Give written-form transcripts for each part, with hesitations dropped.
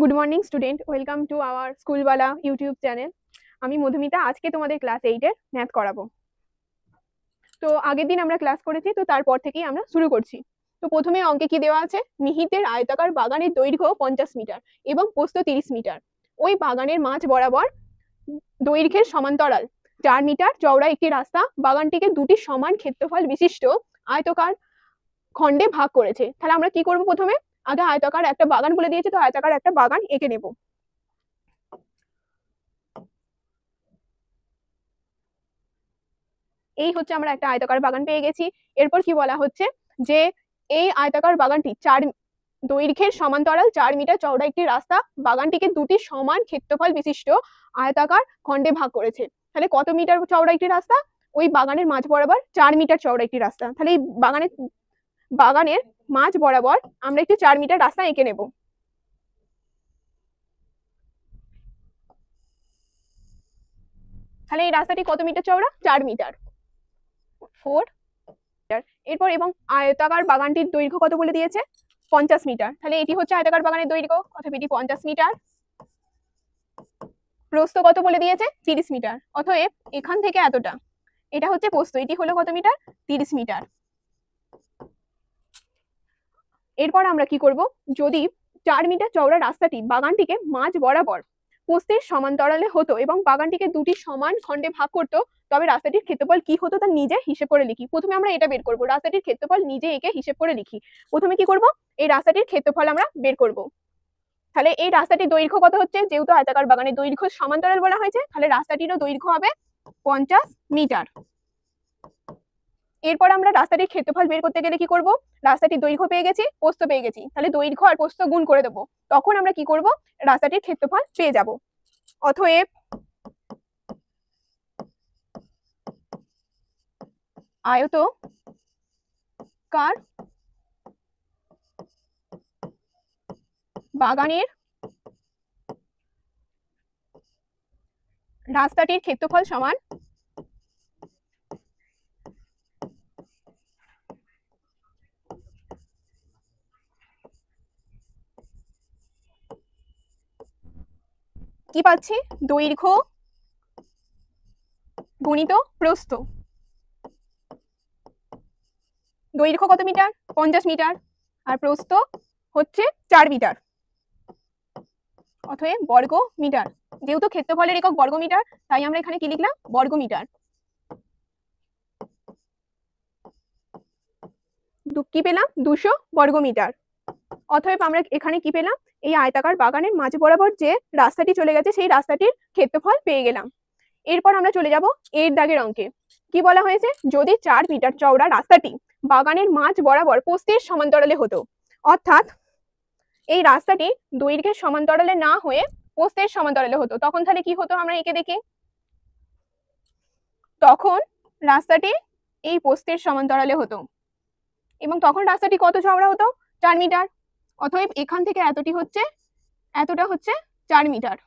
Good morning student, welcome to our স্কুলওয়ালা YouTube channel. আমি মধুমিতা, আজকে তোমাদের ক্লাস 8-এর ম্যাথ করাবো। তো আগের দিন আমরা ক্লাস করেছি, তো তারপর থেকেই আমরা শুরু করছি। তো প্রথমে অঙ্কে কি দেওয়া আছে, মিহিতের আয়তাকার বাগানের দৈর্ঘ্য 50 মিটার এবং প্রস্থ 30 মিটার। ওই বাগানের মাঝ বরাবর দৈর্ঘ্যের সমান্তরাল 4 মিটার চওড়া একটি রাস্তা বাগানটিকে দুটি সমান ক্ষেত্রফল বিশিষ্ট আয়তাকার খণ্ডে ভাগ করেছে। তাহলে আমরা কি করব, প্রথমে আগে আয়তাকার একটা বাগান বলে দিয়েছে, তো আয়তাকার একটা বাগান এঁকে নেব। এই হচ্ছে আমরা একটা আয়তাকার বাগান পেয়ে গেছি। এরপর কি বলা হচ্ছে যে এই আয়তাকার বাগানটি দৈর্ঘ্যের সমান্তরাল 4 মিটার চওড়া একটি রাস্তা বাগানটিকে দুটি সমান ক্ষেত্রফল বিশিষ্ট আয়তাকার খণ্ডে ভাগ করেছে। তাহলে কত মিটার চওড়া একটি রাস্তা? ওই বাগানের মাঝ বরাবর 4 মিটার চওড়া একটি রাস্তা। তাহলে এই বাগানের মাঝ বরাবর আমরা একটি 4 মিটার রাস্তা এঁকে নেব। তাহলে এই রাস্তাটি কত মিটার চওড়া? 4 মিটার, 4 মিটার। এরপর এবং আয়তাকার বাগানটির দৈর্ঘ্য কত বলে দিয়েছে? 50 মিটার। তাহলে এটি হচ্ছে আয়তাকার বাগানের দৈর্ঘ্য, অথবা এটি 50 মিটার। প্রস্থ কত বলে দিয়েছে? 30 মিটার। অতএব এখান থেকে এতটা, এটা হচ্ছে প্রস্থ, এটি হলো কত মিটার? 30 মিটার। এরপর আমরা কি করব, যদি 4 মিটার চওড়া রাস্তাটি বাগানটিকে মাঝ বরাবর প্রস্থের সমান্তরালে হতো এবং বাগানটিকে দুটি সমান খণ্ডে ভাগ করতো, তবে রাস্তাটির ক্ষেত্রফল কি হতো তা নিজে হিসেব করে লিখি। প্রথমে আমরা এটা বের করব, রাস্তাটির ক্ষেত্রফল নিজে এঁকে হিসেব করে লিখি। প্রথমে কি করব, এই রাস্তাটির ক্ষেত্রফল আমরা বের করব। তাহলে এই রাস্তাটির দৈর্ঘ্য কত হচ্ছে? যেহেতু আয়তাকার বাগানের দৈর্ঘ্য সমান্তরাল বলা হয়েছে, তাহলে রাস্তাটিরও দৈর্ঘ্য হবে 50 মিটার। এরপর আমরা রাস্তাটির ক্ষেত্রফল বের করতে গেলে কি করব, রাস্তাটির দৈর্ঘ্য পেয়ে গেছি, প্রস্থ পেয়ে গেছি, তাহলে দৈর্ঘ্য আর প্রস্থ গুণ করে দেবো। তখন আমরা কি করব, রাস্তাটির ক্ষেত্রফল পেয়ে যাব। অতএব আয়তাকার বাগানের রাস্তাটির ক্ষেত্রফল সমান কি পাচ্ছি, দৈর্ঘ্য গুণিত প্রস্থ। দৈর্ঘ্য কত মিটার? 50 মিটার, আর প্রস্থ হচ্ছে 4 মিটার, অতএব বর্গ মিটার। যেহেতু ক্ষেত্রফলের একক বর্গ মিটার, তাই আমরা এখানে কি লিখলাম? বর্গ মিটার। কি পেলাম? 200 বর্গ মিটার। অতএব আমরা এখানে কি পেলাম, এই আয়তাকার বাগানের মাঝ বরাবর যে রাস্তাটি চলে গেছে সেই রাস্তাটির ক্ষেত্রফল পেয়ে গেলাম। এরপর আমরা চলে যাব এর দাগের অঙ্কে। কি বলা হয়েছে, যদি 4 মিটার চওড়া রাস্তাটি বাগানের মাঝ বরাবর প্রস্থের সমান্তরালে হতো, অর্থাৎ এই রাস্তাটি দৈর্ঘ্যের সমান্তরালে না হয়ে প্রস্থের সমান্তরালে হতো, তখন তাহলে কি হতো আমরা এঁকে দেখি। তখন রাস্তাটি এই প্রস্থের সমান্তরালে হতো এবং তখন রাস্তাটি কত চওড়া হতো? 4 মিটার। অতএব এখান থেকে এতটা হচ্ছে 4 মিটার।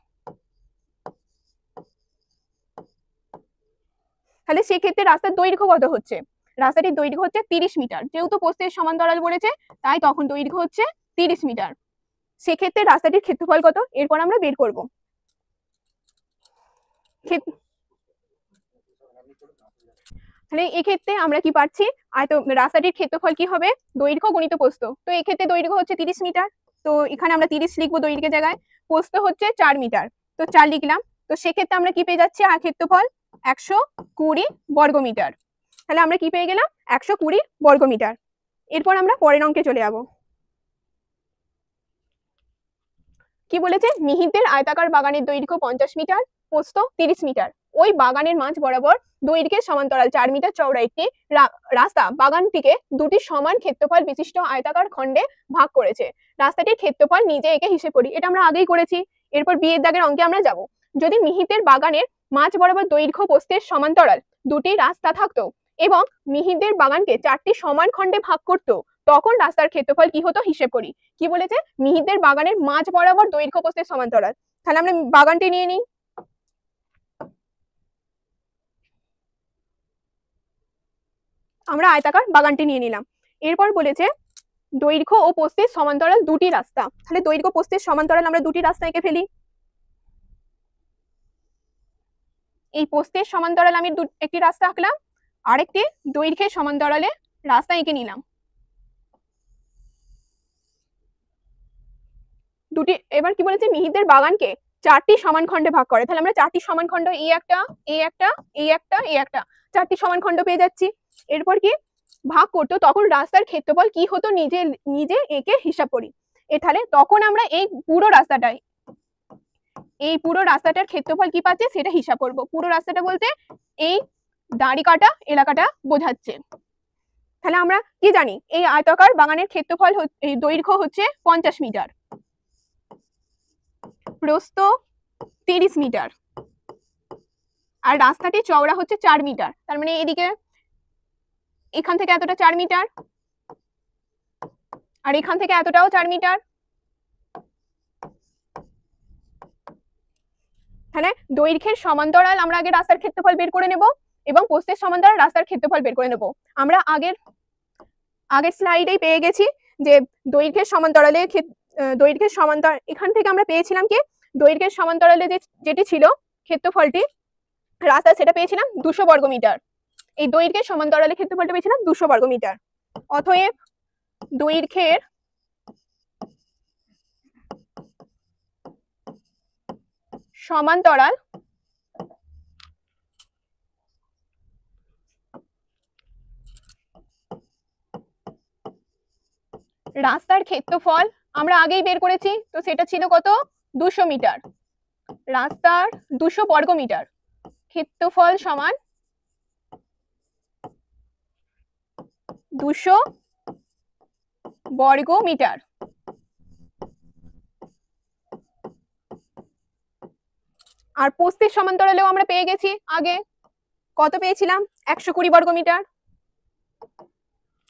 তাহলে সেক্ষেত্রে রাস্তার দৈর্ঘ্য কত হচ্ছে? রাস্তাটির দৈর্ঘ্য হচ্ছে 30 মিটার। যেহেতু প্রস্থের সমান্তরাল বলেছে, তাই তখন দৈর্ঘ্য হচ্ছে 30 মিটার। সেক্ষেত্রে রাস্তাটির ক্ষেত্রফল কত? এরপর আমরা বের করব। তাহলে এক্ষেত্রে আমরা কি পাচ্ছি, রাস্তাটির ক্ষেত্রফল কি হবে? দৈর্ঘ্য গুণিত প্রস্থ। তো এক্ষেত্রে দৈর্ঘ্য হচ্ছে 30 মিটার, তো এখানে আমরা 30 লিখবো দৈর্ঘ্যের জায়গায়। প্রস্থ হচ্ছে 4 মিটার, তো 4 লিখলাম। তো সেক্ষেত্রে আমরা কি পেয়ে যাচ্ছি, ক্ষেত্রফল 120 বর্গ মিটার। তাহলে আমরা কি পেয়ে গেলাম? 120 বর্গ মিটার। এরপর আমরা পরের অঙ্কে চলে যাব। কি বলেছে, মিহিরদের আয়তাকার বাগানের দৈর্ঘ্য 50 মিটার, প্রস্থ 30 মিটার। ওই বাগানের মাঝ বরাবর দৈর্ঘ্যের সমান্তরাল 4 মিটার চওড়া একটি রাস্তা বাগানটিকে দুটি সমান ক্ষেত্রফল বিশিষ্ট আয়তাকার খণ্ডে ভাগ করেছে। রাস্তাটির ক্ষেত্রফল নিজে একে হিসেব করি, এটা আমরা আগেই করেছি। এরপর বিয়ের দাগের অঙ্কে আমরা যাব। যদি মিহিরদের বাগানের মাঝ বরাবর দৈর্ঘ্য প্রস্থের সমান্তরাল দুটি রাস্তা থাকতো এবং মিহিরদের বাগানকে 4টি সমান খণ্ডে ভাগ করতো, তখন রাস্তার ক্ষেত্রফল কি হতো হিসেব করি। কি বলেছে, মিহিরদের বাগানের মাঝ বরাবর দৈর্ঘ্য প্রস্থের সমান্তরাল। তাহলে আমরা বাগানটি নিয়ে নিই। আমরা আয়তাকার বাগানটি নিয়ে নিলাম। এরপর বলেছে দৈর্ঘ্য ও প্রস্থের সমান্তরাল দুটি রাস্তা। তাহলে দৈর্ঘ্য প্রস্থের সমান্তরাল আমরা দুটি রাস্তা এঁকে ফেলি। এই প্রস্থের সমান্তরাল আমি একটি রাস্তা আঁকলাম, আরেকটি দৈর্ঘ্যের সমান্তরালে রাস্তা এঁকে নিলাম। দুটি, এবার কি বলেছে, মিহিরদের বাগানকে 4টি সমান খণ্ডে ভাগ করে। তাহলে আমরা 4টি সমান খণ্ড, এই একটা, এই একটা, এই একটা, এই একটা, 4টি সমান খণ্ড পেয়ে যাচ্ছি। এরপর কি ভাগ করতো, তখন রাস্তার ক্ষেত্রফল কি হতো নিজে নিজে এঁকে হিসাব করি। তাহলে তখন আমরা এই পুরো রাস্তাটার ক্ষেত্রফল কি পাচ্ছে সেটা হিসাব করব। পুরো রাস্তাটা বলতে এই দাড়ি কাটা এলাকাটা বোঝাচ্ছে। তাহলে আমরা কি জানি, এই আয়তাকার বাগানের ক্ষেত্রফল এই দৈর্ঘ্য হচ্ছে 50 মিটার, প্রস্থ 30 মিটার, আর রাস্তাটি চওড়া হচ্ছে 4 মিটার। তার মানে এদিকে এখান থেকে এতটা 4 মিটার, আর এখান থেকে এতটাও 4 মিটার। তাহলে দৈর্ঘ্যের সমান্তরাল আমরা আগে রাস্তার ক্ষেত্রফল বের করে নেব এবং প্রস্থের সমান্তরাল রাস্তার ক্ষেত্রফল বের করে নেব। আমরা আগের স্লাইডেই পেয়ে গেছি যে দৈর্ঘ্যের সমান্তরালে এখান থেকে আমরা পেয়েছিলাম কি, দৈর্ঘ্যের সমান্তরালে যেটি ছিল ক্ষেত্রফলটি রাস্তা, সেটা পেয়েছিলাম 200 বর্গ মিটার। এই দৈর্ঘ্যের সমান্তরালে ক্ষেত্রফলটা পেয়েছিলাম 200 বর্গ মিটার। অতএব দৈর্ঘ্যের সমান্তরাল রাস্তার ক্ষেত্রফল আমরা আগেই বের করেছি, তো সেটা ছিল কত, 200 মিটার। রাস্তার 200 বর্গ মিটার ক্ষেত্রফল সমান 200 বর্গ মিটার। আর প্রস্থের সমান্তরালেও আমরা পেয়ে গেছি, আগে কত পেয়েছিলাম, 120 বর্গ মিটার।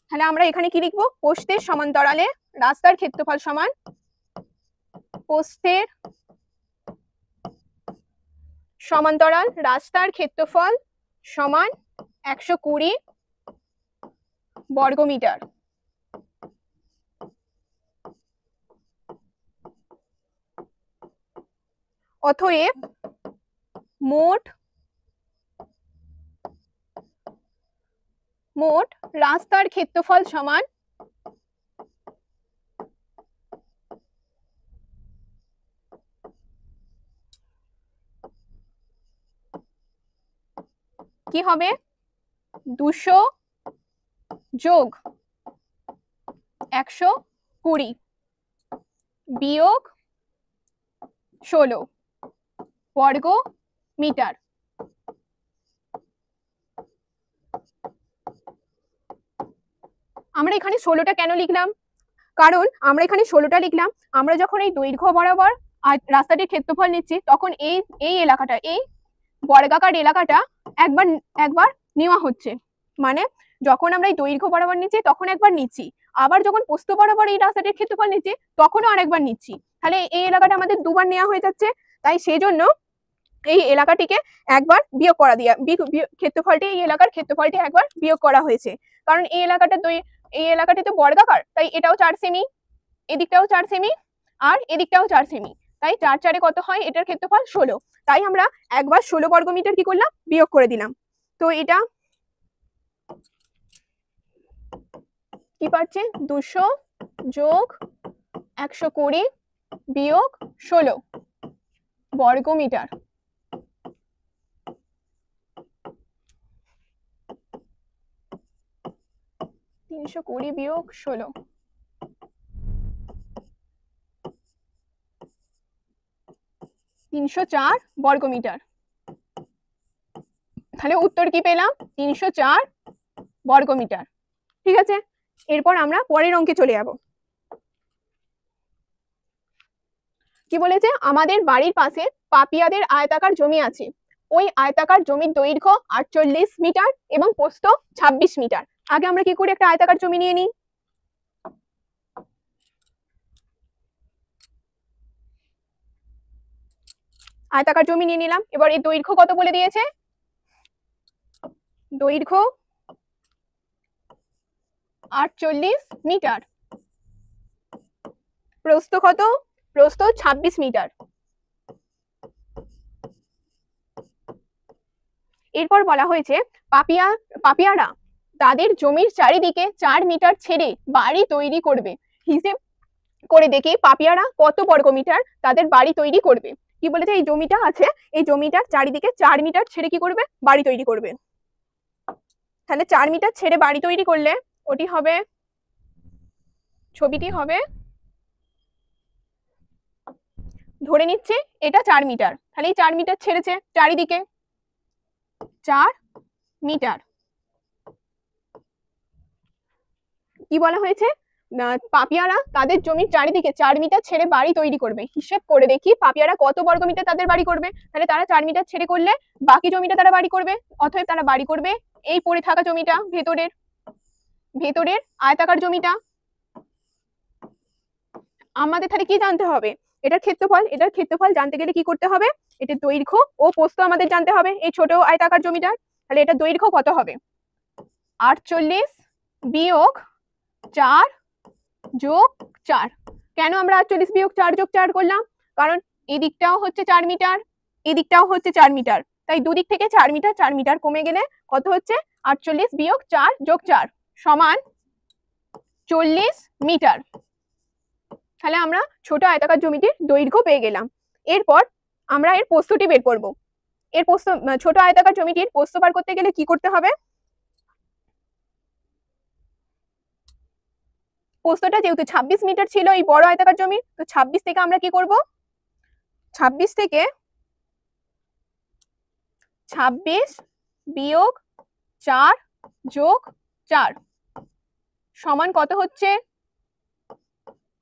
তাহলে আমরা এখানে কি লিখবো, প্রস্থের সমান্তরালে রাস্তার ক্ষেত্রফল সমান প্রস্থের সমান্তরাল রাস্তার ক্ষেত্রফল সমান 120 বর্গ মিটার। অতএব মোট রাস্তার ক্ষেত্রফল সমান কি হবে, 200 যোগ 120 বিয়োগ 16 বর্গ মিটার। আমরা এখানে 16টা কেন লিখলাম, কারণ আমরা এখানে 16টা লিখলাম, আমরা যখন এই দৈর্ঘ্য বরাবর রাস্তাটির ক্ষেত্রফল নিচ্ছি, তখন এই এলাকাটা, এই বর্গাকার এলাকাটা একবার নেওয়া হচ্ছে। মানে যখন আমরা এই দৈর্ঘ্য বরাবর নিচ্ছি তখন একবার নিচ্ছি, আবার যখন প্রস্থ বরাবর এই রাস্তাটির ক্ষেত্রফল নিচ্ছি তখনও আরেকবার নিচ্ছি। তাহলে এই এলাকাটা আমাদের দুবার নেওয়া হয়ে যাচ্ছে। তাই সেই জন্য এই এলাকাটিকে একবার বিয়োগ করা দিয়ে ক্ষেত্রফলটি, এই এলাকার ক্ষেত্রফলটি একবার বিয়োগ করা হয়েছে। কারণ এই এলাকাটি তো বর্গাকার, তাই এটাও 4 সেমি, এদিকটাও 4 সেমি, আর এদিকটাও 4 সেমি। তাই 4 4 কত হয়, এটার ক্ষেত্রফল 16। তাই আমরা একবার 16 বর্গ মিটার কি করলাম, বিয়োগ করে দিলাম। তো এটা কি পাচ্ছে, 200 যোগ 120 বিয়োগ 16 বর্গ মিটার। তিনশো 20 বিয়োগ 16 304 বর্গ মিটার। তাহলে উত্তর কি পেলাম, 304 বর্গ মিটার। ঠিক আছে, এরপর আমরা পরের অঙ্কে চলে যাব। কি বলেছে, আমাদের বাড়ির পাশে পাপিয়াদের আয়তাকার জমি আছে, ওই আয়তাকার জমির দৈর্ঘ্য 48 মিটার এবং প্রস্থ 26 মিটার। আগে আমরা কি করি, একটা আয়তাকার জমি নিয়ে নিই। আয়তাকার জমি নিয়ে নিলাম। এবার এই দৈর্ঘ্য কত বলে দিয়েছে, দৈর্ঘ্য 48 মিটার প্রস্থ কত? প্রস্থ 26 মিটার। এরপর বলা হয়েছে পাপিয়ারা তাদের জমির চারিদিকে 4 মিটার ছেড়ে বাড়ি তৈরি করবে। হিসেব করে দেখি পাপিয়ারা কত বর্গমিটার তাদের বাড়ি তৈরি করবে। কি বলেছে, এই জমিটা আছে, এই জমিটার চারিদিকে 4 মিটার ছেড়ে কি করবে? বাড়ি তৈরি করবে। তাহলে 4 মিটার ছেড়ে বাড়ি তৈরি করলে ওটি হবে, ছবিটি হবে, ধরে নিচ্ছে এটা 4 মিটার, তাহলে এই 4 মিটার ছেড়েছে চারিদিকে 4 মিটার। কি বলা হয়েছে, পাপিয়ারা তাদের জমির চারিদিকে 4 মিটার ছেড়ে বাড়ি তৈরি করবে। হিসেব করে দেখি পাপিয়ারা কত বর্গমিটার তাদের বাড়ি করবে। তাহলে তারা 4 মিটার ছেড়ে করলে বাকি জমিটা তারা বাড়ি করবে, অতএব তারা বাড়ি করবে এই পড়ে থাকা জমিটা, ভেতরের আয়তাকার জমিটা। আমাদের তাহলে কি জানতে হবে, এটার ক্ষেত্রফল জানতে গেলে কি করতে হবে, এটার দৈর্ঘ্য ও প্রস্থ আমাদের জানতে হবে এই ছোট আয়তাকার জমিটার। তাহলে এটার দৈর্ঘ্য কত হবে, 48 বিয়োগ 4 যোগ 4। কেন আমরা 48 বিয়োগ 4 যোগ 4 করলাম, কারণ এই দিকটাও হচ্ছে 4 মিটার, এই দিকটাও হচ্ছে 4 মিটার, তাই দুদিক থেকে 4 মিটার কমে গেলে কত হচ্ছে, 48 বিয়োগ 4 যোগ 4 সমান 40 মিটার। তাহলে আমরা ছোট আয়তাকার জমিটির দৈর্ঘ্য পেয়ে গেলাম। এরপর আমরা এর প্রস্থটি বের করব। এর প্রস্থ, ছোট আয়তাকার জমিটির প্রস্থ বার করতে গেলে কি করতে হবে, প্রস্থটা যেহেতু 26 মিটার ছিল এই বড় আয়তাকার জমি, তো 26 থেকে আমরা কি করব, 26 থেকে 26 বিয়োগ 4 যোগ 4 সমান কত হচ্ছে,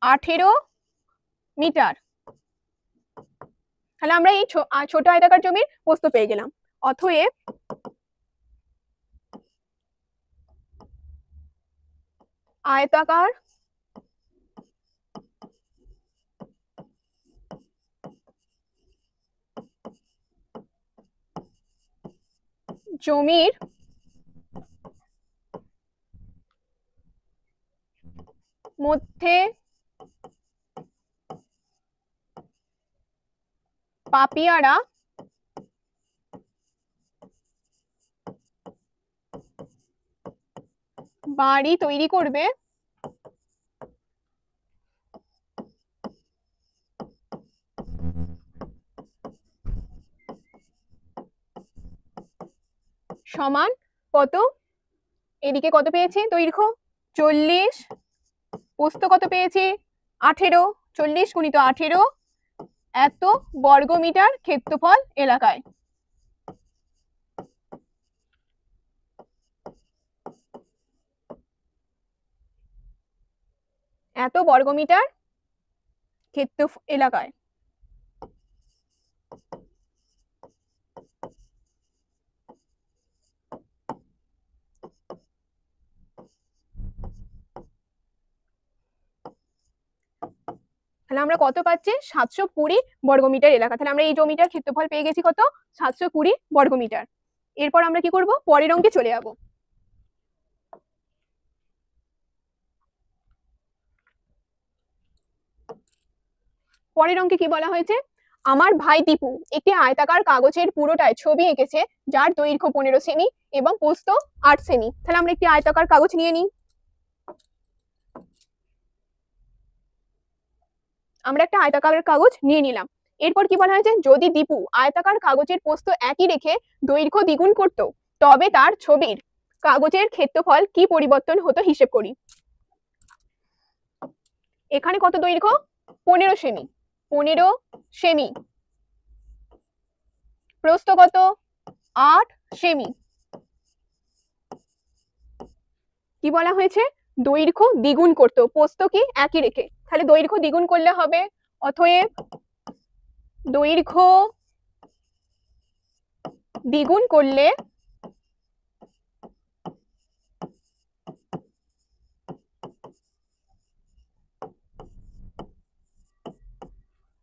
18 মিটার। তাহলে আমরা এই ছোট আয়তাকার জমির প্রস্থ পেয়ে গেলাম। অতএব আয়তাকার জমির মধ্যে পাপিয়ারা বাড়ি তৈরি করবে সমান কত, এদিকে কত পেয়েছি দৈর্ঘ্য 40, প্রস্থ কত পেয়েছি 18, 40 গুণিত 18 এত বর্গমিটার ক্ষেত্রফল এলাকায়। এত বর্গমিটার ক্ষেত্র এলাকায়। তাহলে আমরা কত পাচ্ছি, 720 বর্গমিটার এলাকা। তাহলে আমরা এই জমিটার ক্ষেত্রফল পেয়ে গেছি কত, 720 বর্গমিটার। এরপর আমরা কি করব, পরের অঙ্কে চলে যাব। পরের অঙ্কে কি বলা হয়েছে, আমার ভাই দীপু একটি আয়তাকার কাগজের পুরোটায় ছবি এঁকেছে যার দৈর্ঘ্য 15 সেমি এবং প্রস্থ 8 সেমি। তাহলে আমরা একটি আয়তাকার কাগজ নিয়ে নিই। আমরা একটা আয়তাকার কাগজ নিয়ে নিলাম। এরপর কি বলা হয়েছে, যদি দীপু আয়তাকার কাগজের প্রস্থ একই রেখে দৈর্ঘ্য দ্বিগুণ করত তবে তার ছবির কাগজের ক্ষেত্রফল কি পরিবর্তন হতো হিসেব করি। এখানে কত দৈর্ঘ্য, 15 সেমি, 15 সেমি। প্রস্থ কত, 8 সেমি। কি বলা হয়েছে, দৈর্ঘ্য দ্বিগুণ করত, প্রস্থ কি একই রেখে, তাহলে দৈর্ঘ্য দ্বিগুণ করলে হবে, অতএব দৈর্ঘ্য দ্বিগুণ করলে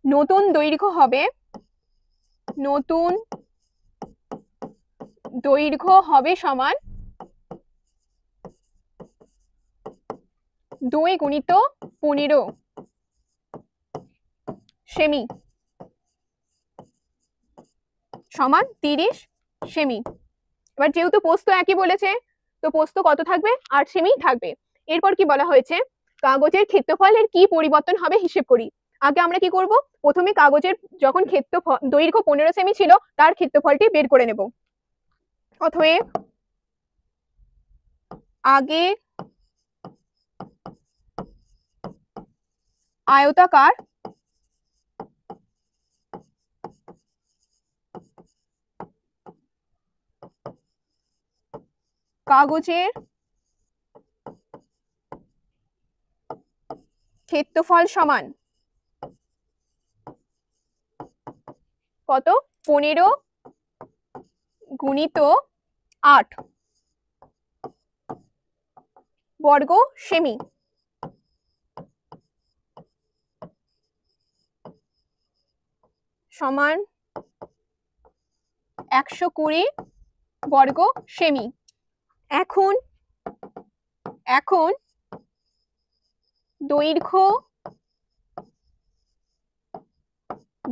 নতুন দৈর্ঘ্য হবে, নতুন দৈর্ঘ্য হবে সমান 2 গুণিত 15 সেমি সমান 30 সেমি। এবার যেহেতু পোস্ত একই বলেছে, তো পোস্ত কত থাকবে? 8 সেমি থাকবে। এরপর কি বলা হয়েছে? কাগজের ক্ষেত্রফলের কি পরিবর্তন হবে হিসেব করি। আগে আমরা কি করব? প্রথমে কাগজের যখন দৈর্ঘ্য 15 সেমি ছিল তার ক্ষেত্রফলটি বের করে নেব। অতএব আগে আয়তাকার কাগজের ক্ষেত্রফল সমান কত? 15 গুণিত 8 বর্গ সেমি সমান 120 বর্গ সেমি। এখন দৈর্ঘ্য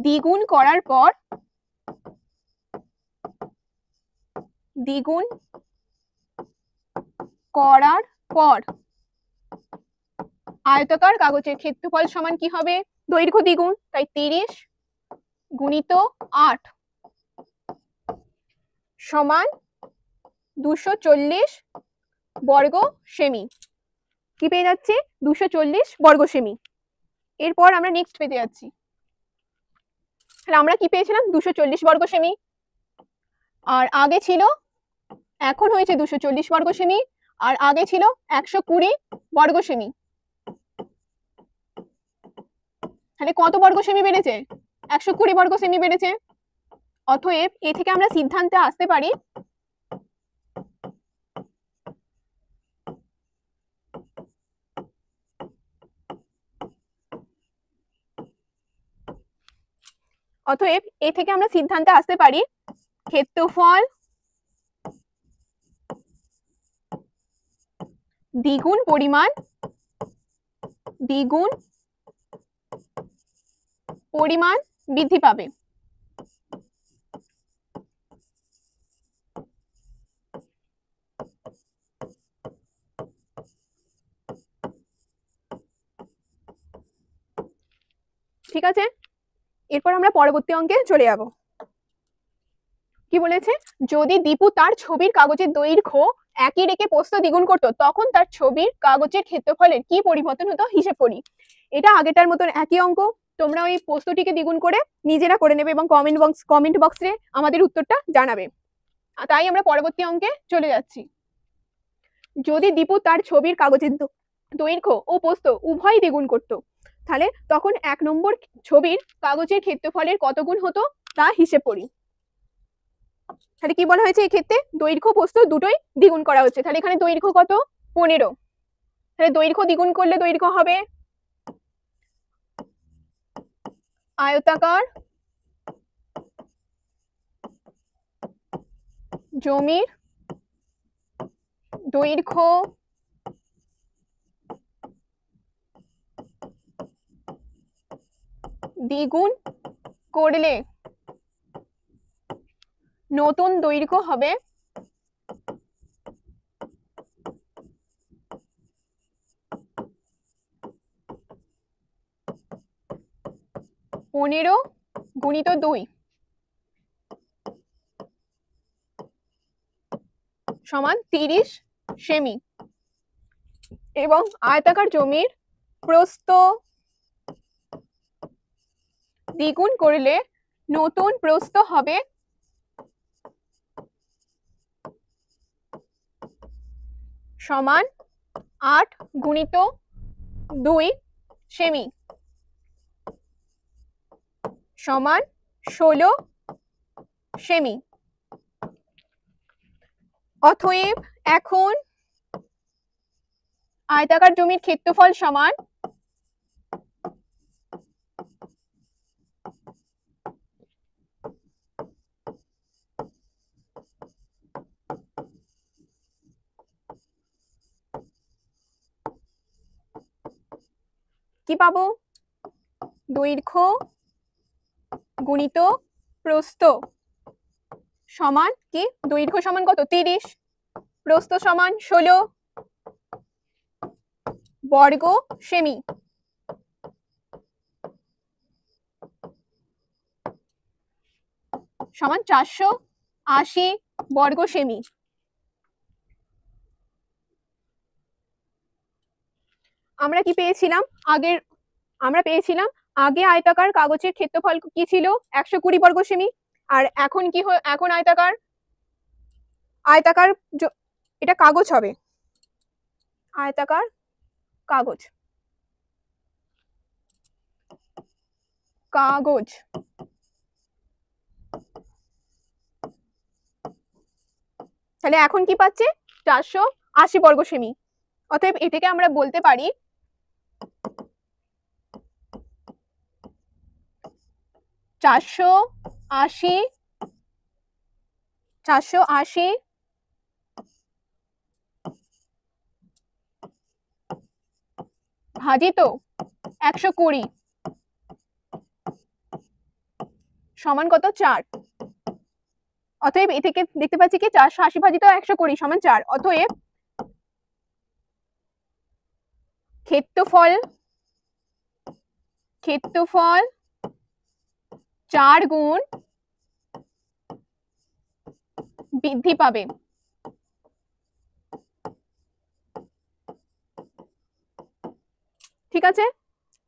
দ্বিগুণ করার পর আয়তাকার কাগজের ক্ষেত্রফল সমান কি হবে? দৈর্ঘ্য দ্বিগুণ, তাই 30 গুণিত 8 সমান 240 বর্গ সেমি। কি পেয়ে যাচ্ছে? 240 বর্গ সেমি। এরপর আমরা নেক্সট পেতে যাচ্ছি। তাহলে আমরা কি পেয়েছিলাম? 240 বর্গ সেমি। আর আগে ছিল, এখন হয়েছে 240 বর্গ সেমি, আর আগে ছিল 120 বর্গ সেমি। তাহলে কত বর্গ সেমি বেড়েছে? 120 বর্গ সেমি বেড়েছে। অতএব এ থেকে আমরা সিদ্ধান্তে আসতে পারি ক্ষেত্রফল দ্বিগুণ পরিমাণ বৃদ্ধি পাবে। ঠিক আছে, এরপর আমরা পরবর্তী অঙ্কে চলে যাব। কি বলেছে? যদি দীপু তার ছবির কাগজের দৈর্ঘ্য একই রেখে প্রস্থ দ্বিগুণ করতো, তখন তার ছবির কাগজের ক্ষেত্রফলের কি পরিবর্তন হতো হিসেব করি। এটা আগেটার মতন একই অঙ্ক। তোমরা ওই প্রস্থটিকে দ্বিগুণ করে নিজেরা করে নেবে এবং কমেন্ট বক্সে আমাদের উত্তরটা জানাবে। তাই আমরা পরবর্তী অঙ্কে চলে যাচ্ছি। যদি দীপু তার ছবির কাগজের দৈর্ঘ্য ও প্রস্থ উভয় দ্বিগুণ করত, তাহলে তখন 1 নম্বর ছবির কাগজের ক্ষেত্রফলের কত গুণ হতো তা হিসেব করি। তাহলে কি বলা হয়েছে? এই ক্ষেত্রে দৈর্ঘ্য প্রস্থ দুটোই দ্বিগুণ করা হচ্ছে। তাহলে এখানে দৈর্ঘ্য কত? 15। তাহলে দৈর্ঘ্য দ্বিগুণ করলে দৈর্ঘ্য হবে আয়তাকার জমির দৈর্ঘ্য দ্বিগুণ করলে নতুন দৈর্ঘ্য হবে 15 গুণিত 2 সমান 30 সেমি। এবং আয়তাকার জমির প্রস্থ দ্বিগুণ করলে নতুন প্রস্থ হবে সমান 8 গুণিত 2 সেমি সমান 16 সেমি। অতএব এখন আয়তাকার জমির ক্ষেত্রফল সমান কি পাবো? দৈর্ঘ্য গুণিত প্রস্থ সমান কি, দৈর্ঘ্য সমান কত 30, প্রস্থ সমান 16 বর্গ সেমি সমান 480 বর্গ সেমি। আমরা কি পেয়েছিলাম আগে আয়তাকার কাগজের ক্ষেত্রফল কি ছিল 120 বর্গ সেমি, আর এখন কি এখন আয়তাকার এটা কাগজ হবে, আয়তাকার কাগজ তাহলে এখন কি পাচ্ছে 480 বর্গ সেমি। অতএব এ থেকে আমরা বলতে পারি 480 ভাজিত 120 সমান কত 4। অতএব এ থেকে দেখতে পাচ্ছি কি 480 ভাজিত 120 সমান 4। অতএব ক্ষেত্রফল 4 গুণ বৃদ্ধি পাবে। ঠিক আছে,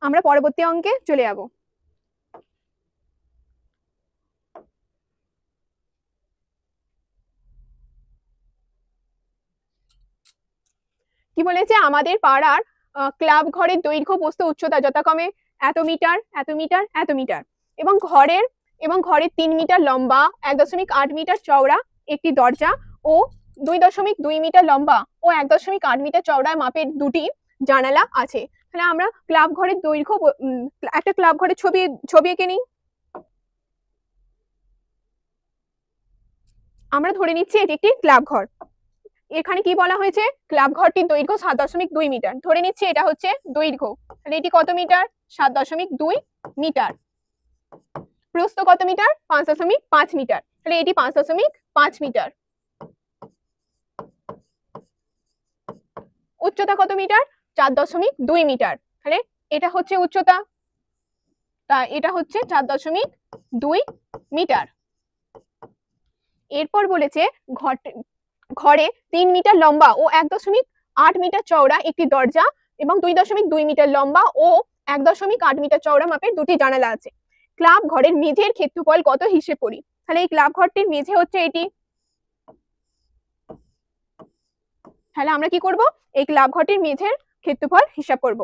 আমরা পরবর্তী অঙ্কে চলে যাব। কি বলেছে, আমাদের পাড়ার ক্লাব ঘরের দৈর্ঘ্য প্রস্থ উচ্চতা যথাক্রমে এত মিটার এত মিটার এত মিটার এবং ঘরের 3 মিটার লম্বা 1.8 মিটার চওড়া একটি দরজা ও 2.2 মিটার লম্বা ও 1.8 মিটার চওড়া মাপের দুটি জানালা আছে। তাহলে আমরা ক্লাব ঘরের দৈর্ঘ্য, একটা ক্লাব ঘরের ছবি এঁকে নিই। আমরা ধরে নিচ্ছি এটি একটি ক্লাব ঘর। এখানে কি বলা হয়েছে, ক্লাব ঘরটির দৈর্ঘ্য 7.2 মিটার। ধরে নিচ্ছি এটা হচ্ছে দৈর্ঘ্য, তাহলে এটি কত মিটার 7.2 মিটার। প্রস্থ কত মিটার 5.5 মিটার, তাহলে এটি 5.5 মিটার। উচ্চতা কত মিটার 4.2 মিটার, তাহলে এটা হচ্ছে উচ্চতা, তা এটা হচ্ছে 4.2 মিটার। এরপর বলেছে ঘরে 3 মিটার লম্বা ও 1.8 মিটার চওড়া একটি দরজা এবং 2.2 মিটার লম্বা ও 1.8 মিটার চওড়া মাপের দুটি জানালা আছে। ক্লাব ঘরের মেঝের ক্ষেত্রফল কত হিসেব করি। তাহলে এই ক্লাব ঘরটির মেঝে হচ্ছে এটি, তাহলে আমরা কি করব, এই ক্লাব ঘরটির মেঝের ক্ষেত্রফল হিসাব করব।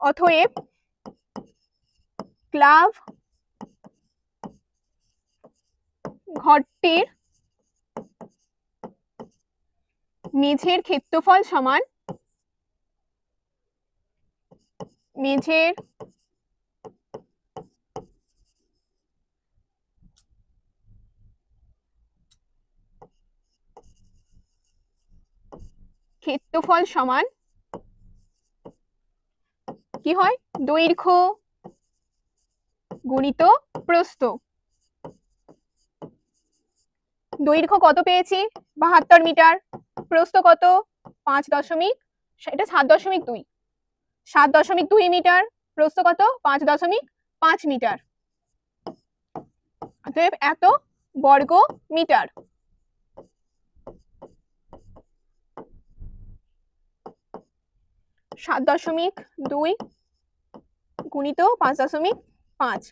অতএব ক্লাব ঘরটির মেঝের ক্ষেত্রফল সমান মেঝের ক্ষেত্রফল সমান কি হয়, দৈর্ঘ্য গুণিত প্রস্থ। দৈর্ঘ্য কত পেয়েছি 72 মিটার, প্রস্থ কত 7.2 মিটার, প্রস্থ কত 5.5 মিটার, অতএব এত বর্গ মিটার। সাত দশমিক দুই গুণিত 5.5।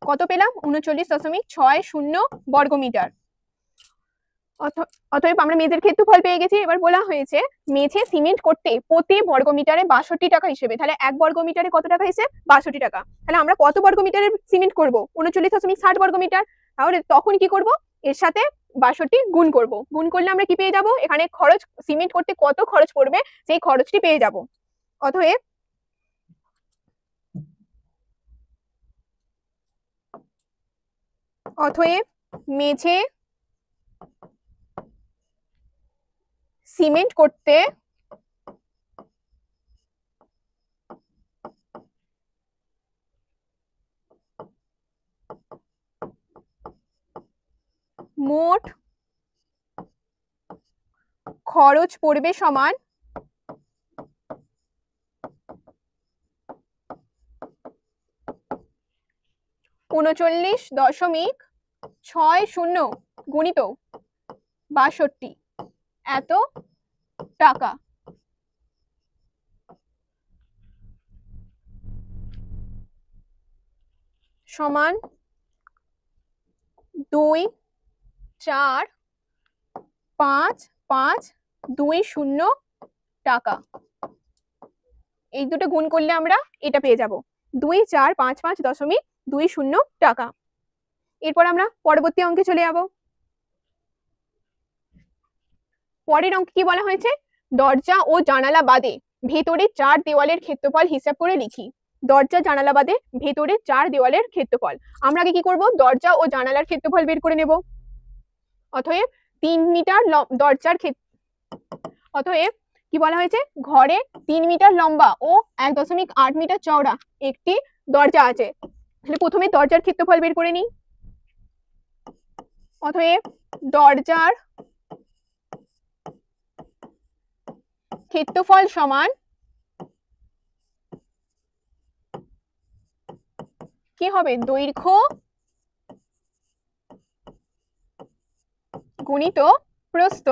কত পেলাম 39.60 বর্গমিটার। অতএব আমরা মেঝের ক্ষেত্রফল পেয়ে গেছি। এবার বলা হয়েছে মেঝে সিমেন্ট করতে প্রতি বর্গমিটারে 62 টাকা হিসেবে, তাহলে 1 বর্গমিটারে কত টাকা হিসেব 62 টাকা। তাহলে আমরা কত বর্গমিটারের সিমেন্ট করব 39.60 বর্গমিটার, তাহলে তখন কি করব, এর সাথে 62 গুণ করব। গুণ করলে আমরা কি পেয়ে যাব, এখানে খরচ সিমেন্ট করতে কত খরচ পড়বে সেই খরচটি পেয়ে যাব। অতএব মেঝে সিমেন্ট করতে মোট খরচ পড়বে সমান 39.60 গুণিত 62 এত টাকা। সমান 2,4,5,5,20 টাকা। এই দুটো গুণ করলে আমরা এটা পেয়ে যাব 2,4,5,5,20 টাকা। এরপর আমরা পরবর্তী অঙ্কে চলে যাব। পরের অঙ্কে কি বলা হয়েছে, দরজা ও জানালা বাদে ভেতরে 4 দেওয়ালের ক্ষেত্রফল হিসাব করে লিখি। দরজা জানালা বাদে ভেতরে 4 দেওয়ালের ক্ষেত্রফল। আমরা আগে কি করব, দরজা ও জানালার ক্ষেত্রফল বের করে নেব। অতএব 3 মিটার দরজার অতএব কি বলা হয়েছে, ঘরে 3 মিটার লম্বা ও 1.8 মিটার চওড়া একটি দরজা আছে। তাহলে প্রথমে দরজার ক্ষেত্রফল বের করে নিই। অতএব দরজার ক্ষেত্রফল সমান কি হবে, দৈর্ঘ্য গুণিত প্রস্থ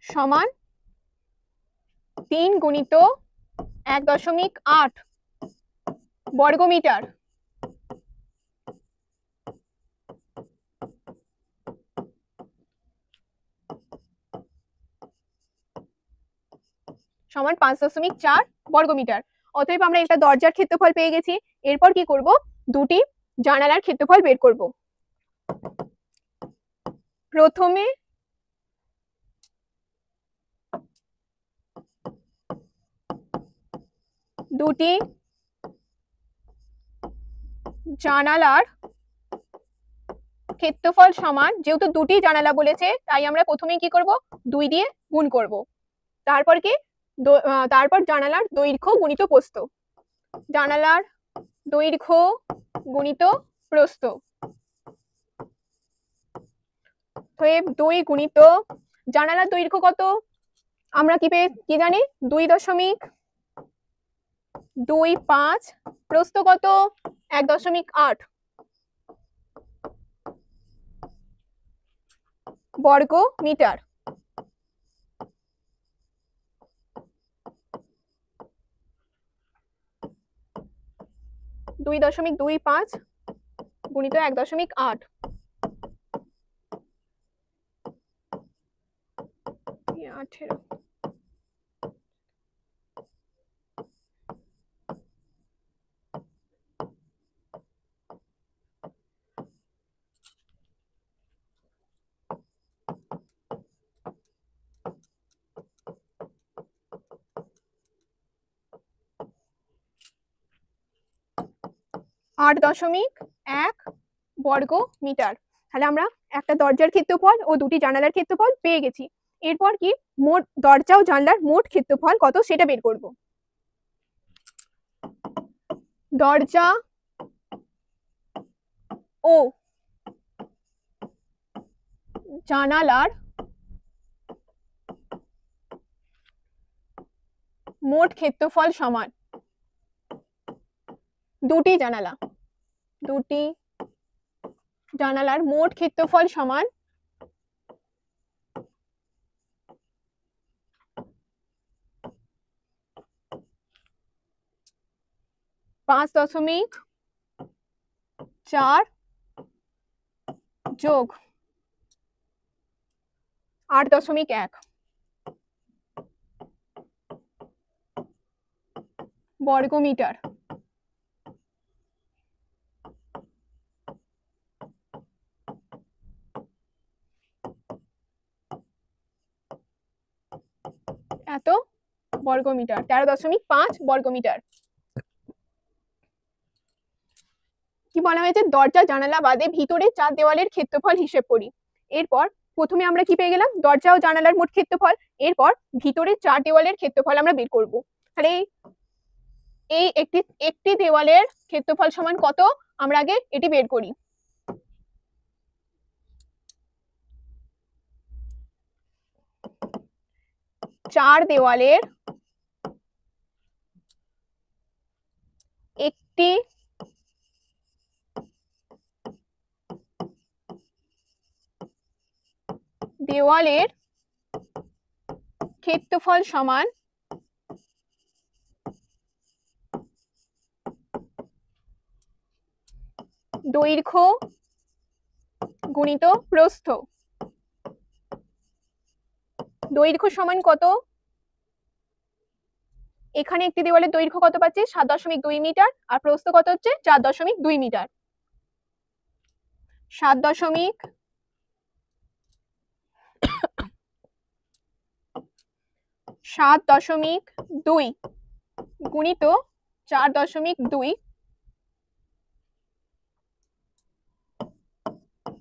সমান 3 গুণিত 1.8 বর্গমিটার। সমান 5.4 বর্গমিটার। অতএব আমরা একটা দরজার ক্ষেত্রফল পেয়ে গেছি। এরপর কি করব, দুটি জানালার ক্ষেত্রফল বের করব। প্রথমে দুটি জানালার ক্ষেত্রফল সমান, যেহেতু দুটি জানালা বলেছে তাই আমরা প্রথমেই কি করব, 2 দিয়ে গুণ করব। তারপর কি, তারপর জানালার দৈর্ঘ্য গুণিত প্রস্থ। জানালার দৈর্ঘ্য গুণিত প্রস্থ। 2 গুণিত জানালার দৈর্ঘ্য কত, আমরা কি জানি 2.25, প্রস্থ কত 1.8 বর্গ মিটার। দুই 2.25 গুণিত 1.8 18। আট 8.1 বর্গ মিটার। তাহলে আমরা একটা দরজার ক্ষেত্রফল ও দুটি জানালার ক্ষেত্রফল পেয়ে গেছি। এরপর কি, মোট দরজা ও জানলার মোট ক্ষেত্রফল কত সেটা বের করব। দরজা ও জানালার মোট ক্ষেত্রফল সমান, দুটি জানালার মোট ক্ষেত্রফল সমান 5.4 যোগ 8.1 বর্গ মিটার। এত বর্গমিটার, 13.5 বর্গমিটার। কি বলা হয়েছে, দরজা জানালা বাদে ভিতরে 4 দেওয়ালের ক্ষেত্রফল হিসেব করি। এরপর প্রথমে আমরা কি পেয়ে গেলাম, দরজা ও জানালার মোট ক্ষেত্রফল। এরপর ভিতরে 4 দেওয়ালের ক্ষেত্রফল আমরা বের করব। তাহলে এই একটি দেওয়ালের ক্ষেত্রফল সমান কত, আমরা আগে এটি বের করি। চার দেওয়ালের একটি দেওয়ালের ক্ষেত্রফল সমান দৈর্ঘ্য গুণিত প্রস্থ। দৈর্ঘ্য সমান কত, এখানে একটি দেওয়ালের দৈর্ঘ্য কত পাচ্ছি, 7.2 মিটার, আর প্রস্থ কত হচ্ছে 4.2 মিটার। 7.2 গুণিত 4.2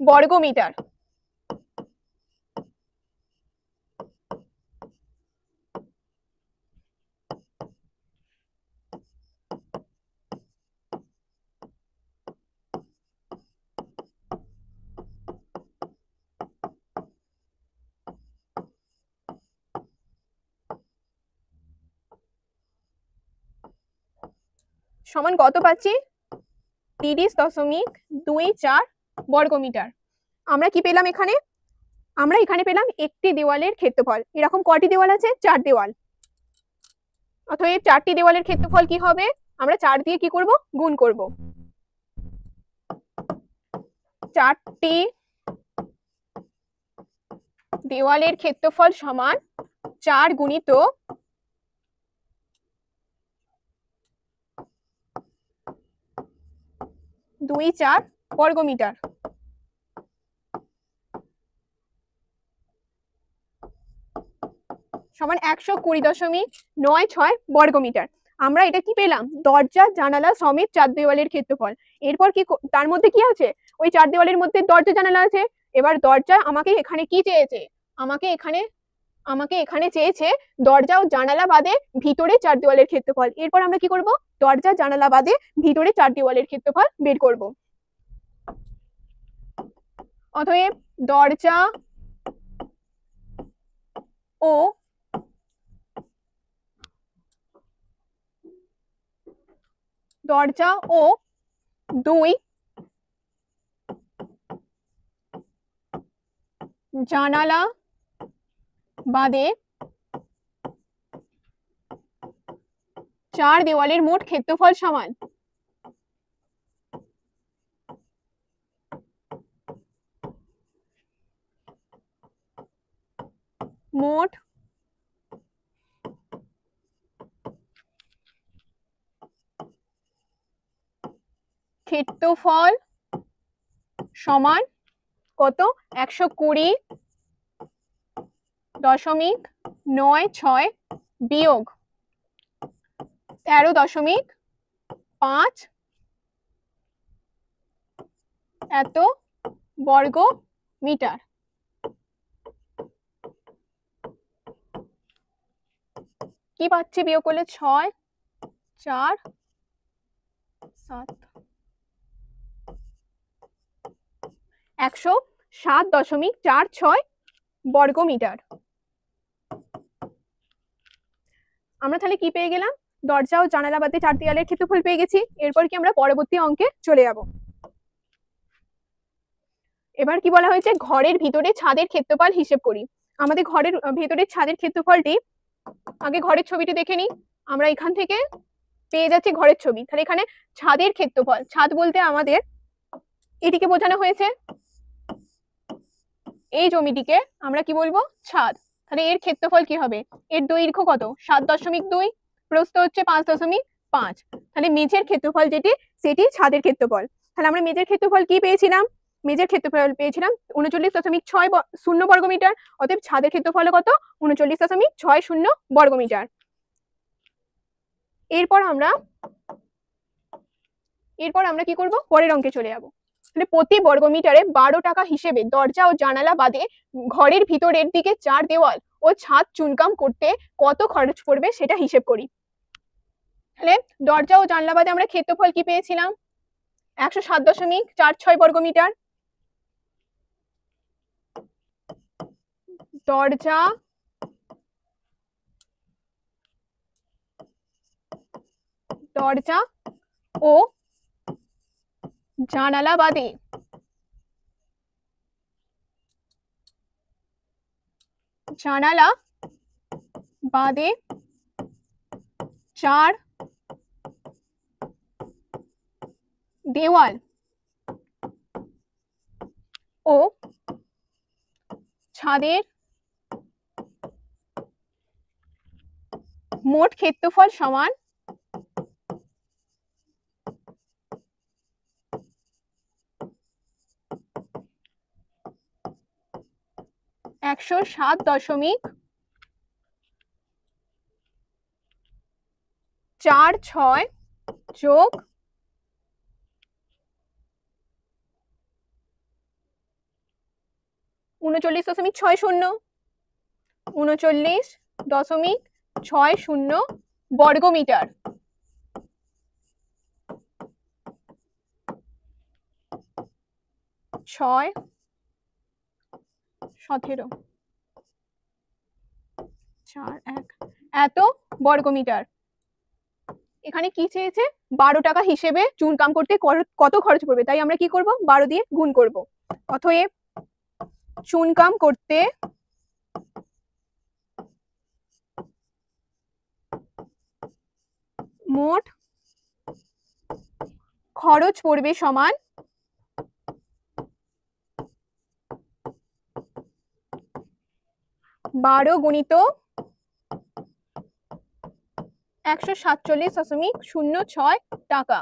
বর্গ মিটার। সমান কত পাচ্ছি, 30.24 বর্গ মিটার। আমরা কি পেলাম এখানে, আমরা এখানে পেলাম একটি দেওয়ালের ক্ষেত্রফল। এরকম কটি দেওয়াল আছে, 4 দেওয়াল। অতএব 4টি দেওয়ালের ক্ষেত্রফল কি হবে, আমরা 4 দিয়ে কি করব, গুণ করব। 4টি দেওয়ালের ক্ষেত্রফল সমান 4 গুণিত 24 বর্গ মিটার। সমান 120.96 বর্গ মিটার। আমরা এটা কি পেলাম, দরজা জানালা সমেত 4 দেওয়ালের ক্ষেত্রফল। এরপর কি, তার মধ্যে কি আছে, ওই 4 দেওয়ালের মধ্যে দরজা জানালা আছে। এবার দরজা আমাকে এখানে কি চেয়েছে, আমাকে এখানে চেয়েছে দরজা ও জানালা বাদে ভিতরে 4 দেওয়ালের ক্ষেত্রফল। এরপর আমরা কি করব, দরজা জানালা বাদে ভিতরে 4 দেওয়ালের ক্ষেত্রফল বের করব। অতএব দরজা ও দরজা ও 2 জানালা বাদে 4 দেওয়ালের মোট ক্ষেত্রফল সমান মোট ক্ষেত্রফল সমান কত, 120.96 বিয়োগ 13.5 এত বর্গ মিটার। কি পাচ্ছি বিয়োগ করলে, 6, 4, 7, 107.46 বর্গ মিটার। আমরা তাহলে কি পেয়ে গেলাম, দরজা ও জানালা বাদে 4 দেওয়ালের ক্ষেত্রফল পেয়ে গেছি। এরপর কি আমরা পরবর্তী অঙ্কে চলে যাব। এবার কি বলা হয়েছে, ঘরের ভিতরে ছাদের ক্ষেত্রফল হিসেব করি। আমাদের ঘরের ভিতরে ছাদের ক্ষেত্রফলটি, আগে ঘরের ছবিটি দেখে নিই। আমরা এখান থেকে পেয়ে যাচ্ছি ঘরের ছবি। তাহলে এখানে ছাদের ক্ষেত্রফল, ছাদ বলতে আমাদের এটিকে বোঝানো হয়েছে, এই জমিটিকে আমরা কি বলবো, ছাদ। তাহলে এর ক্ষেত্রফল কি হবে, এর দৈর্ঘ্য কত, 7.2, প্রস্থ হচ্ছে 5.5। তাহলে মেঝের ক্ষেত্রফল যেটি, সেটি ছাদের ক্ষেত্রফল। তাহলে আমরা মেঝের ক্ষেত্রফল কি পেয়েছিলাম, মেঝের ক্ষেত্রফল পেয়েছিলাম 39.60 বর্গ মিটার। অতএব ছাদের ক্ষেত্রফল কত, 39.60 বর্গ মিটার। এরপর আমরা কি করব, পরের অঙ্কে চলে যাব। তাহলে প্রতি বর্গমিটারে 12 টাকা হিসেবে দরজা ও জানালা বাদে ঘরের ভিতরের দিকে 4 দেওয়াল ও ছাদ চুনকাম করতে কত খরচ পড়বে সেটা হিসেব করি। তাহলে দরজা ও জানলা বাদে আমরা ক্ষেত্রফল কি পেয়েছিলাম? 107.46 বর্গমিটার। দরজা ও জানালা বাদে চার দেওয়াল ও ছাদের মোট ক্ষেত্রফল সমান 107.46 যোগ 39.60 বর্গমিটার। 6 17 4 1 এত বর্গমিটার। এখানে কি চেয়েছে? 12 টাকা হিসেবে চুনকাম করতে কত খরচ পড়বে, তাই আমরা কি করব? 12 দিয়ে গুণ করব। অতএব চুনকাম করতে মোট খরচ পড়বে সমান 12 গুণিত 147.06 টাকা।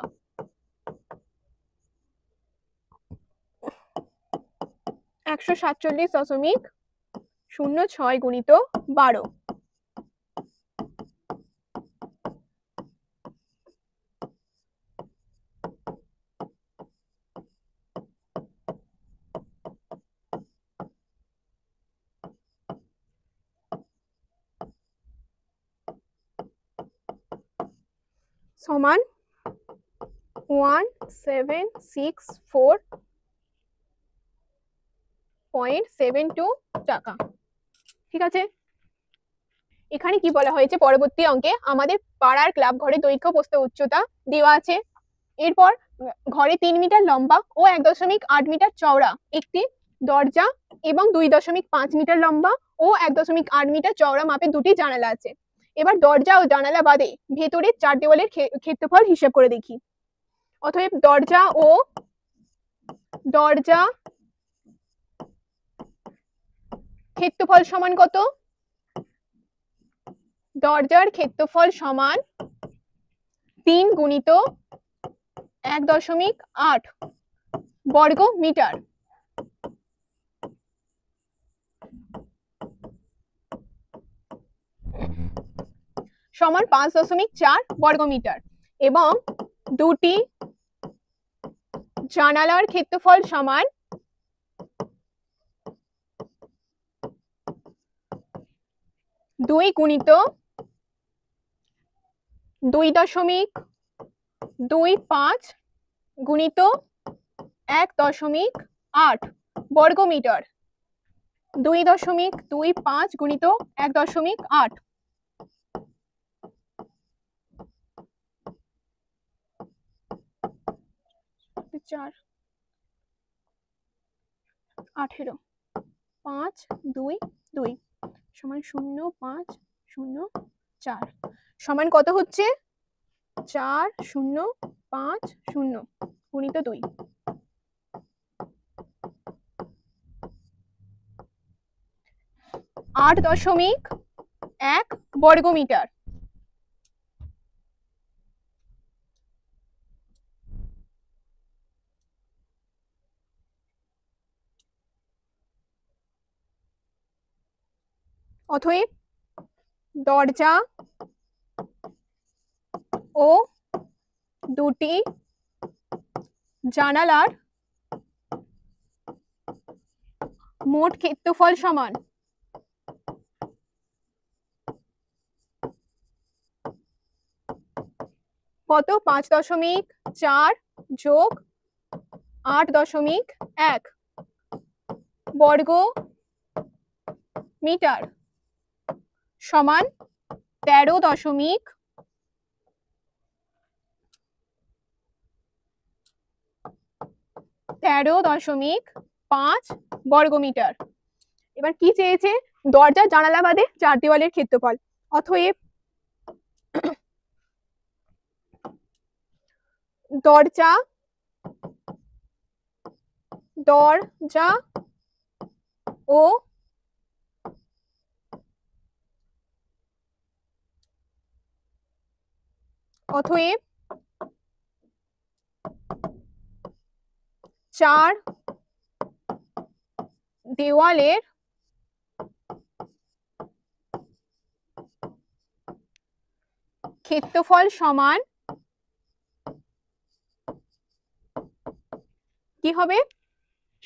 147.06 গুণিত 12। সমান 1764.72 টাকা। ঠিক আছে, এখানে কি বলা হয়েছে? পরবর্তী অঙ্কে আমাদের পাড়ার ক্লাব ঘরে দৈর্ঘ্য প্রস্থ উচ্চতা দেওয়া আছে। এরপর ঘরে 3 মিটার লম্বা ও 1.8 মিটার চওড়া একটি দরজা এবং 2.5 মিটার লম্বা ও 1.8 মিটার চওড়া মাপের দুটি জানালা আছে। এবার দরজা ও জানালা বাদে ভেতরের 4 দেওয়ালের ক্ষেত্রফল হিসাব করে দেখি। অতএব দরজা ক্ষেত্রফল সমান কত? দরজার ক্ষেত্রফল সমান 3 গুণিত 1.8 বর্গ মিটার সমান 5.4 বর্গ মিটার এবং দুটি জানালার ক্ষেত্রফল সমান 2 গুণিত 2.25 গুণিত 1.8 বর্গ মিটার। 2.25 গুণিত 1.8 4 18 5 2 2 সমান 0.504 সমান কত হচ্ছে? 4050 গুণিত 2। আট দশমিক 1 বর্গ মিটার। অতএব দরজা ও দুটি জানালার মোট ক্ষেত্রফল সমান কত? 5.4 যোগ 8.1 বর্গ মিটার সমান 13.5 বর্গমিটার। এবার কি চেয়েছে? দরজা জানালা বাদে 4 দেওয়ালের ক্ষেত্রফল। অতএব দরজা ও অতএব 4 দেওয়ালের ক্ষেত্রফল সমান কি হবে?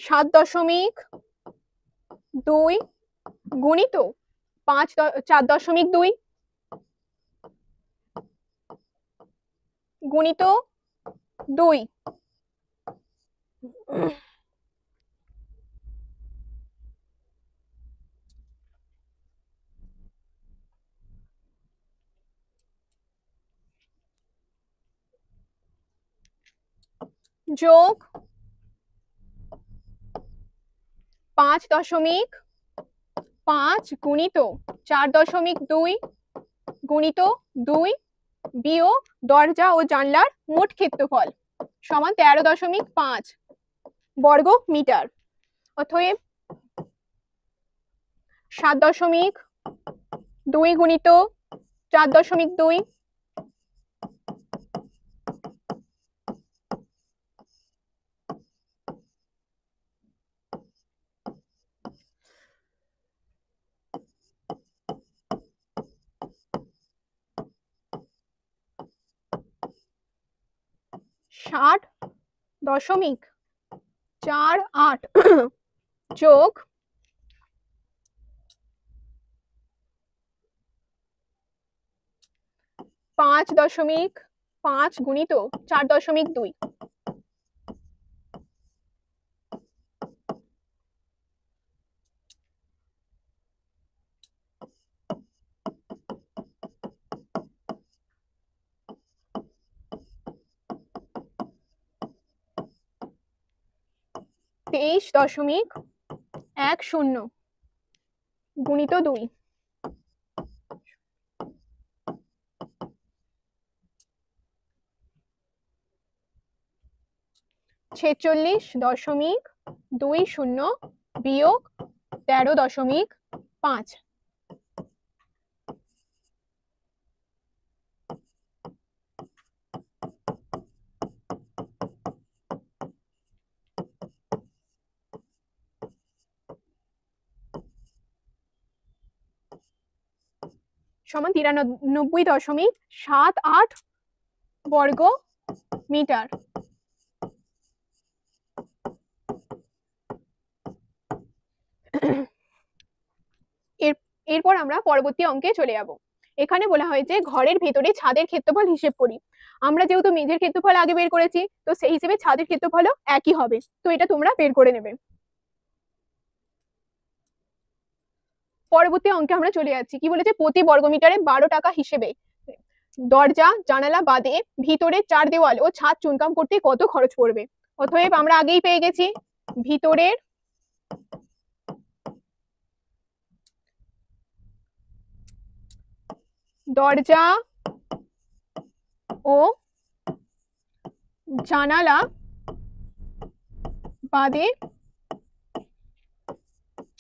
7.2 গুণিত 4.2 গুণিত 2 যোগ 5.5 গুণিত 4.2 গুণিত 2 বিয়োগ দরজা ও জানলার মোট ক্ষেত্রফল সমান 13.5 বর্গ মিটার। অতএব 7.2 গুণিত 4.2 60.48 যোগ 5.5 গুণিত 4.2 23.10 গুণিত 2 46.20 বিয়োগ 13.5 সমান 93.78 বর্গ মিটার। এরপর আমরা পরবর্তী অঙ্কে চলে যাব। এখানে বলা হয়েছে ঘরের ভেতরে ছাদের ক্ষেত্রফল হিসেব করি। আমরা যেহেতু মেঝের ক্ষেত্রফল আগে বের করেছি, তো সেই হিসেবে ছাদের ক্ষেত্রফলও একই হবে। তো এটা তোমরা বের করে নেবে। পরবর্তী অঙ্কে আমরা চলে যাচ্ছি। কি বলেছে? প্রতি বর্গমিটারে 12 টাকা হিসেবে দরজা জানালা বাদে ভিতরে 4 দেওয়াল ও ছাদ চুনকাম করতে কত খরচ পড়বে। অতএব আমরা আগেই পেয়ে গেছি ভিতরের দরজা ও জানালা বাদে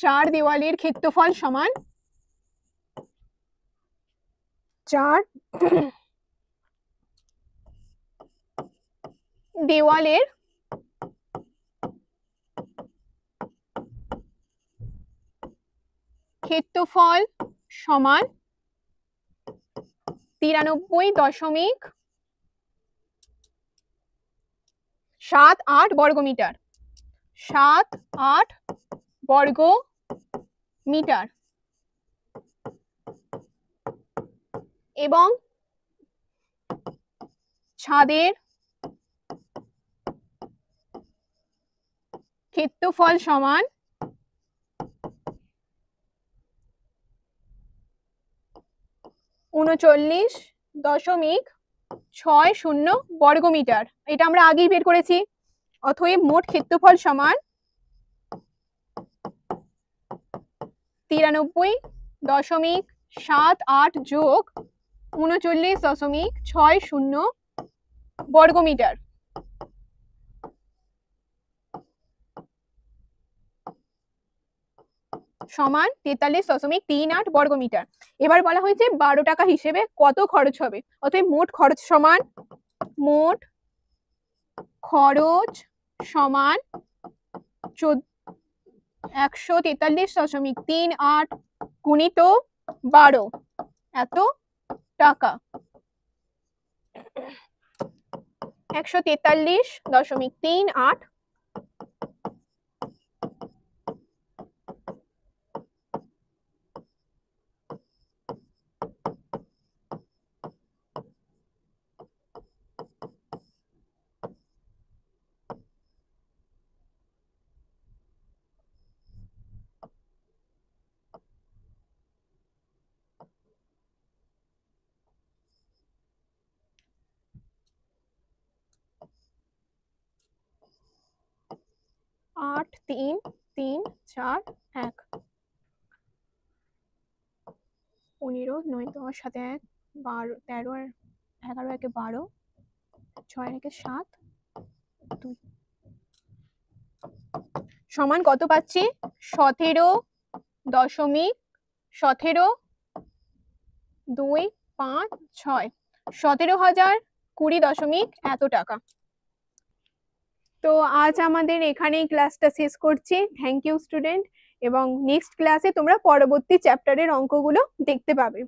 4 দেওয়ালের ক্ষেত্রফল সমান 4 দেওয়ালের ক্ষেত্রফল সমান 93.78 বর্গমিটার। 78 বর্গ মিটার এবং ছাদের ক্ষেত্রফল সমান 39.60 বর্গমিটার। এটা আমরা আগেই বের করেছি। অতএব মোট ক্ষেত্রফল সমান 93.78 যোগ 39.60 বর্গমিটার সমান 43.38 বর্গমিটার। এবার বলা হয়েছে 12 টাকা হিসেবে কত খরচ হবে। অতএব মোট খরচ সমান 143.38 গুণিত 12 এত টাকা। 143.38 8 3 3 4 1 15 9 10 7 1 12 13 11 1 12 6 1 7 2 সমান কত পাচ্ছি 17.1725 17,020 এত টাকা। তো আজ আমাদের এখানেই ক্লাসটা শেষ করছি। থ্যাংক ইউ স্টুডেন্ট, এবং নেক্সট ক্লাসে তোমরা পরবর্তী চ্যাপ্টারের অঙ্কগুলো দেখতে পাবে।